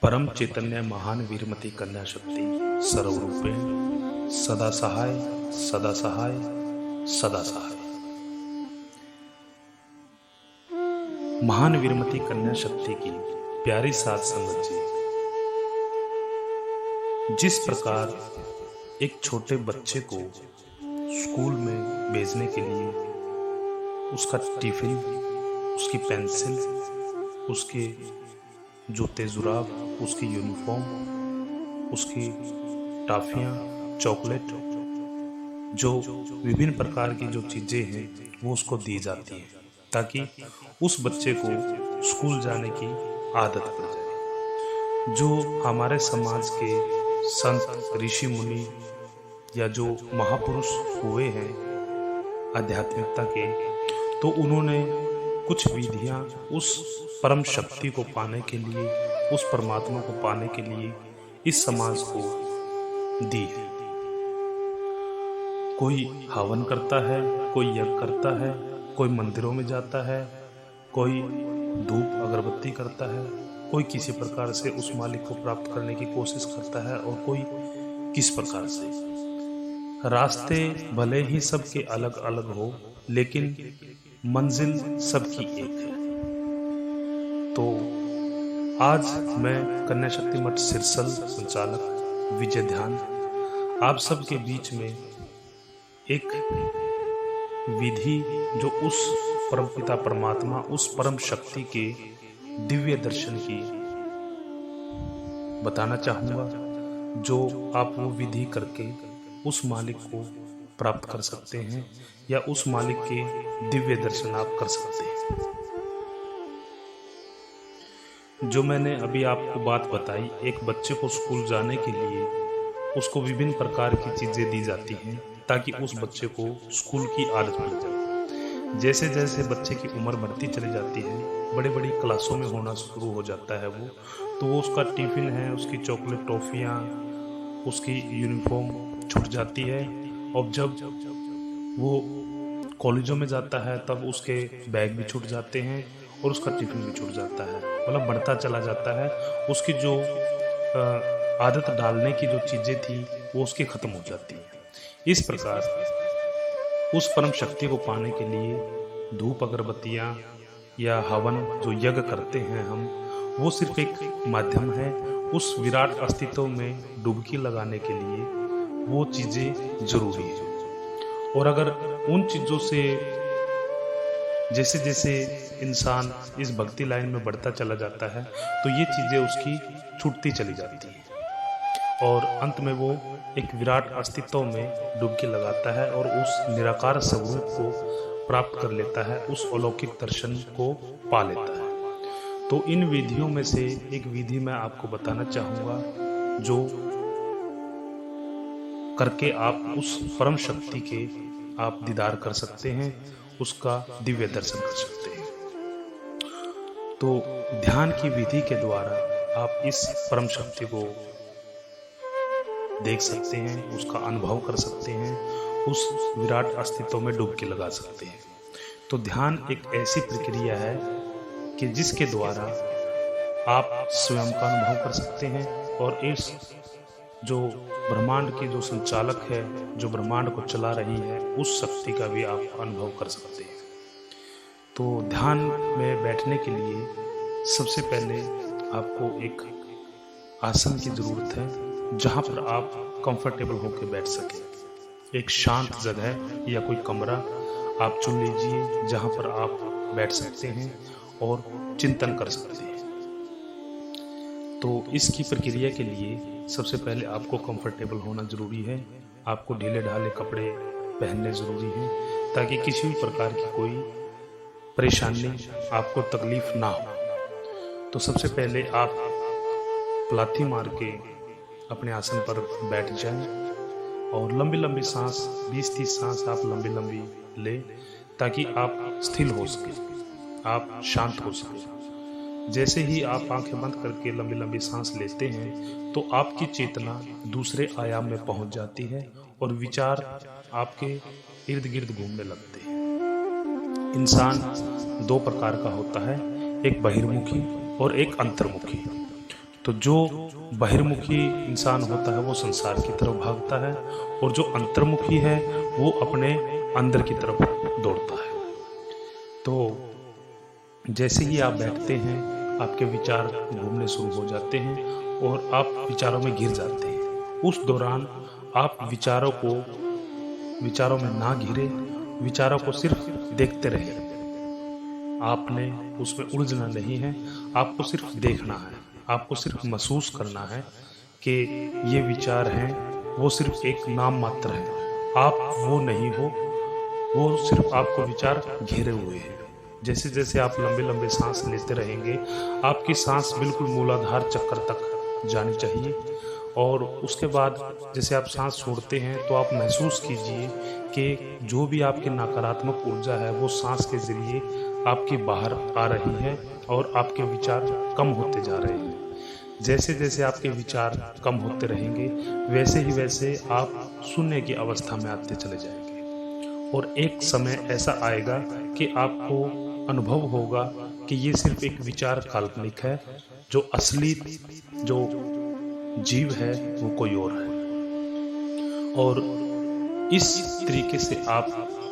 परम चैतन्य महान वीरमती कन्या शक्ति सर्वरूपेण सदा सहाय सदा सहाय सदा सहाय। महान वीरमती कन्या शक्ति की प्यारी साध संगत जी, जिस प्रकार एक छोटे बच्चे को स्कूल में भेजने के लिए उसका टिफिन, उसकी पेंसिल, उसके जूते जुराब, उसकी यूनिफॉर्म, उसकी टॉफियाँ, चॉकलेट, जो विभिन्न प्रकार की जो चीज़ें हैं वो उसको दी जाती हैं ताकि उस बच्चे को स्कूल जाने की आदत पड़ जाए। जो हमारे समाज के संत, ऋषि मुनि या जो महापुरुष हुए हैं आध्यात्मिकता के, तो उन्होंने कुछ विधियां उस परम शक्ति को पाने के लिए, उस परमात्मा को पाने के लिए इस समाज को दी है। कोई हवन करता है, कोई यज्ञ करता है, कोई मंदिरों में जाता है, कोई धूप अगरबत्ती करता है, कोई किसी प्रकार से उस मालिक को प्राप्त करने की कोशिश करता है और कोई किस प्रकार से। रास्ते भले ही सबके अलग अलग हो, लेकिन मंजिल सबकी एक है। तो आज मैं कन्या शक्ति मठ सिरसल संचालक विजय ध्यान आप सबके बीच में एक विधि जो उस परमपिता परमात्मा, उस परम शक्ति के दिव्य दर्शन की बताना चाहूँगा, जो आप वो विधि करके उस मालिक को प्राप्त कर सकते हैं या उस मालिक के दिव्य दर्शन आप कर सकते हैं। जो मैंने अभी आपको बात बताई, एक बच्चे को स्कूल जाने के लिए उसको विभिन्न प्रकार की चीज़ें दी जाती हैं ताकि उस बच्चे को स्कूल की आदत पड़ जाए। जैसे जैसे बच्चे की उम्र बढ़ती चली जाती है, बड़ी बड़ी क्लासों में होना शुरू हो जाता है वो, तो वो उसका टिफ़िन है, उसकी चॉकलेट, टॉफ़ियाँ, उसकी यूनिफॉर्म छूट जाती है। और जब वो कॉलेजों में जाता है तब उसके बैग भी छूट जाते हैं और उसका टिफ़िन भी छूट जाता है। मतलब बढ़ता चला जाता है, उसकी जो आदत डालने की जो चीज़ें थी वो उसकी ख़त्म हो जाती हैं। इस प्रकार उस परम शक्ति को पाने के लिए धूप अगरबत्तियाँ या हवन जो यज्ञ करते हैं हम, वो सिर्फ एक माध्यम है। उस विराट अस्तित्व में डुबकी लगाने के लिए वो चीज़ें ज़रूरी हैं। और अगर उन चीज़ों से जैसे जैसे इंसान इस भक्ति लाइन में बढ़ता चला जाता है, तो ये चीज़ें उसकी छूटती चली जाती हैं और अंत में वो एक विराट अस्तित्व में डुबकी लगाता है और उस निराकार स्वरूप को प्राप्त कर लेता है, उस अलौकिक दर्शन को पा लेता है। तो इन विधियों में से एक विधि मैं आपको बताना चाहूँगा, जो करके आप उस परम शक्ति के आप दीदार कर सकते हैं, उसका दिव्य दर्शन कर सकते हैं। तो ध्यान की विधि के द्वारा आप इस परम शक्ति को देख सकते हैं, उसका अनुभव कर सकते हैं, उस विराट अस्तित्व में डुबकी लगा सकते हैं। तो ध्यान एक ऐसी प्रक्रिया है कि जिसके द्वारा आप स्वयं का अनुभव कर सकते हैं और इस जो ब्रह्मांड की जो संचालक है, जो ब्रह्मांड को चला रही है, उस शक्ति का भी आप अनुभव कर सकते हैं। तो ध्यान में बैठने के लिए सबसे पहले आपको एक आसन की ज़रूरत है जहाँ पर आप कंफर्टेबल होकर बैठ सकें। एक शांत जगह या कोई कमरा आप चुन लीजिए जहाँ पर आप बैठ सकते हैं और चिंतन कर सकते हैं। तो इसकी प्रक्रिया के लिए सबसे पहले आपको कंफर्टेबल होना ज़रूरी है। आपको ढीले ढाले कपड़े पहनने ज़रूरी हैं ताकि किसी भी प्रकार की कोई परेशानी, आपको तकलीफ़ ना हो। तो सबसे पहले आप पलाथी मार के अपने आसन पर बैठ जाएं और लंबी लंबी सांस, 20-30 सांस आप लंबी लंबी लें ताकि आप स्थिर हो सकें, आप शांत हो सकें। जैसे ही आप आंखें बंद करके लंबी लंबी सांस लेते हैं तो आपकी चेतना दूसरे आयाम में पहुंच जाती है और विचार आपके इर्द गिर्द घूमने लगते हैं। इंसान दो प्रकार का होता है, एक बहिर्मुखी और एक अंतर्मुखी। तो जो बहिर्मुखी इंसान होता है वो संसार की तरफ भागता है, और जो अंतर्मुखी है वो अपने अंदर की तरफ दौड़ता है। तो जैसे ही आप बैठते हैं, आपके विचार घूमने शुरू हो जाते हैं और आप विचारों में घिर जाते हैं। उस दौरान आप विचारों में ना घिरे, विचारों को सिर्फ देखते रहे। आपने उसमें उलझना नहीं है, आपको सिर्फ देखना है, आपको सिर्फ महसूस करना है कि ये विचार हैं, वो सिर्फ एक नाम मात्र है, आप वो नहीं हो, वो सिर्फ आपको विचार घेरे हुए हैं। जैसे जैसे आप लंबे लंबे सांस लेते रहेंगे, आपकी सांस बिल्कुल मूलाधार चक्र तक जानी चाहिए, और उसके बाद जैसे आप सांस छोड़ते हैं तो आप महसूस कीजिए कि जो भी आपकी नकारात्मक ऊर्जा है वो सांस के ज़रिए आपकी बाहर आ रही है और आपके विचार कम होते जा रहे हैं। जैसे जैसे आपके विचार कम होते रहेंगे, वैसे ही वैसे आप शून्य की अवस्था में आते चले जाएंगे, और एक समय ऐसा आएगा कि आपको अनुभव होगा कि ये सिर्फ एक विचार काल्पनिक है, जो असली जो जीव है वो कोई और है। और इस तरीके से आप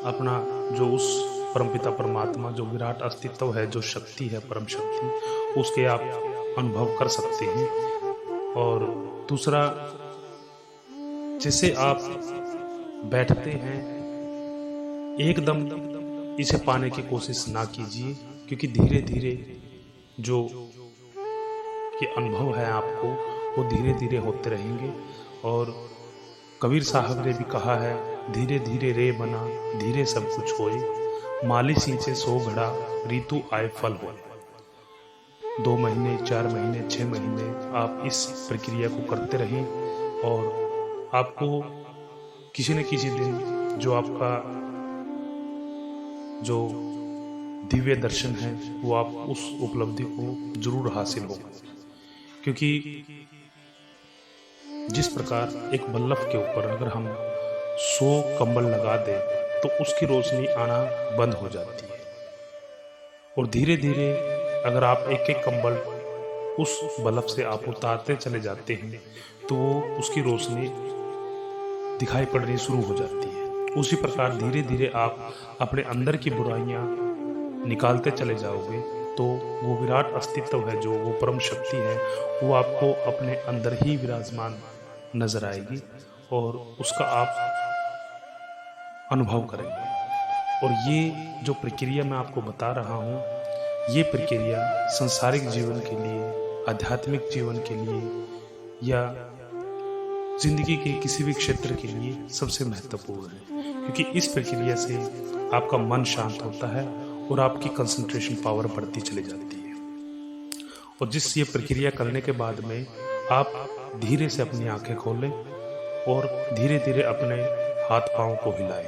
अपना जो उस परमपिता परमात्मा, जो विराट अस्तित्व है, जो शक्ति है, परम शक्ति, उसके आप अनुभव कर सकते हैं। और दूसरा, जैसे आप बैठते हैं, एकदम इसे पाने की कोशिश ना कीजिए, क्योंकि धीरे धीरे जो ये अनुभव है आपको, वो धीरे धीरे होते रहेंगे। और कबीर साहब ने भी कहा है, धीरे धीरे रे बना धीरे सब कुछ होए, माली सींचे सो घड़ा ऋतु आए फल होए। 2 महीने, 4 महीने, 6 महीने आप इस प्रक्रिया को करते रहें, और आपको किसी न किसी दिन जो आपका जो दिव्य दर्शन है, वो आप उस उपलब्धि को जरूर हासिल होगा। क्योंकि जिस प्रकार एक बल्ब के ऊपर अगर हम 100 कंबल लगा दें तो उसकी रोशनी आना बंद हो जाती है, और धीरे धीरे अगर आप एक एक कंबल उस बल्ब से आप उतारते चले जाते हैं तो वो उसकी रोशनी दिखाई पड़नी शुरू हो जाती है। उसी प्रकार धीरे धीरे आप अपने अंदर की बुराइयां निकालते चले जाओगे, तो वो विराट अस्तित्व है, जो वो परम शक्ति है, वो आपको अपने अंदर ही विराजमान नजर आएगी, और उसका आप अनुभव करेंगे। और ये जो प्रक्रिया मैं आपको बता रहा हूँ, ये प्रक्रिया सांसारिक जीवन के लिए, आध्यात्मिक जीवन के लिए, या जिंदगी के किसी भी क्षेत्र के लिए सबसे महत्वपूर्ण है। क्योंकि इस प्रक्रिया से आपका मन शांत होता है और आपकी कंसंट्रेशन पावर बढ़ती चली जाती है। और जिस ये प्रक्रिया करने के बाद में आप धीरे से अपनी आंखें खोलें और धीरे धीरे अपने हाथ पांव को हिलाएं,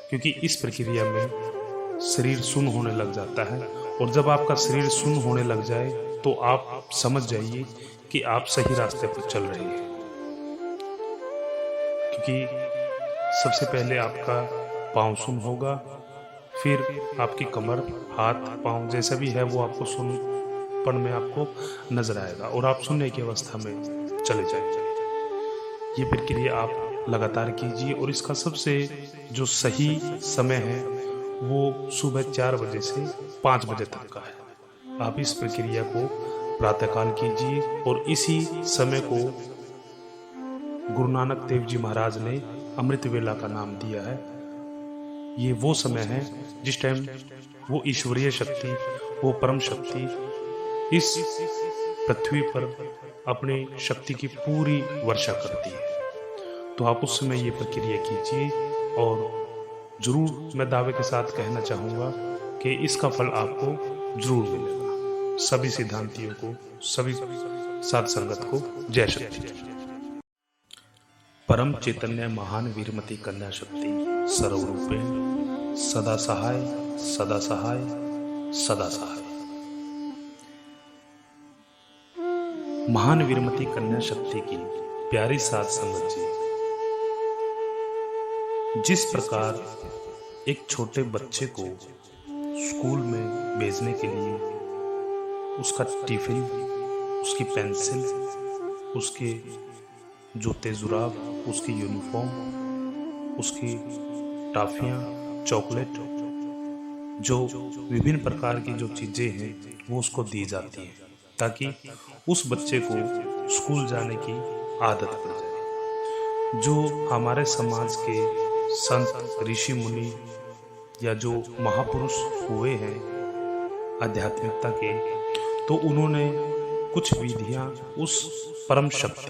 क्योंकि इस प्रक्रिया में शरीर शून्य होने लग जाता है। और जब आपका शरीर शून्य होने लग जाए तो आप समझ जाइए कि आप सही रास्ते पर चल रहे हैं। क्योंकि सबसे पहले आपका पाँव शून्य होगा, फिर आपकी कमर, हाथ, पाँव जैसा भी है वो आपको शून्यपन में आपको नजर आएगा, और आप शून्य की अवस्था में चले जाएंगे। ये प्रक्रिया आप लगातार कीजिए, और इसका सबसे जो सही समय है वो सुबह 4 बजे से 5 बजे तक का है। आप इस प्रक्रिया को प्रातःकाल कीजिए, और इसी समय को गुरु नानक देव जी महाराज ने अमृत वेला का नाम दिया है। ये वो समय है जिस टाइम वो ईश्वरीय शक्ति, वो परम शक्ति इस पृथ्वी पर अपनी शक्ति की पूरी वर्षा करती है। तो आप उस समय ये प्रक्रिया कीजिए, और जरूर मैं दावे के साथ कहना चाहूँगा कि इसका फल आपको जरूर मिलेगा। सभी सिद्धांतियों को, सभी साध संगत को जय शक्ति। परम चैतन्य महान वीरमती कन्या शक्ति सर्वरूपेण सदा सहाय, सदा सहाय, सदा सहाय। महान वीरमती कन्या शक्ति की प्यारी साध संगत जी, जिस प्रकार एक छोटे बच्चे को स्कूल में भेजने के लिए उसका टिफिन उसकी पेंसिल, उसके जूते जुराब, उसकी यूनिफॉर्म, उसकी टॉफियाँ, चॉकलेट, जो विभिन्न प्रकार की जो चीज़ें हैं वो उसको दी जाती हैं ताकि उस बच्चे को स्कूल जाने की आदत पड़ जाए। जो हमारे समाज के संत, ऋषि मुनि या जो महापुरुष हुए हैं आध्यात्मिकता के, तो उन्होंने कुछ विधियां उस परम शक्ति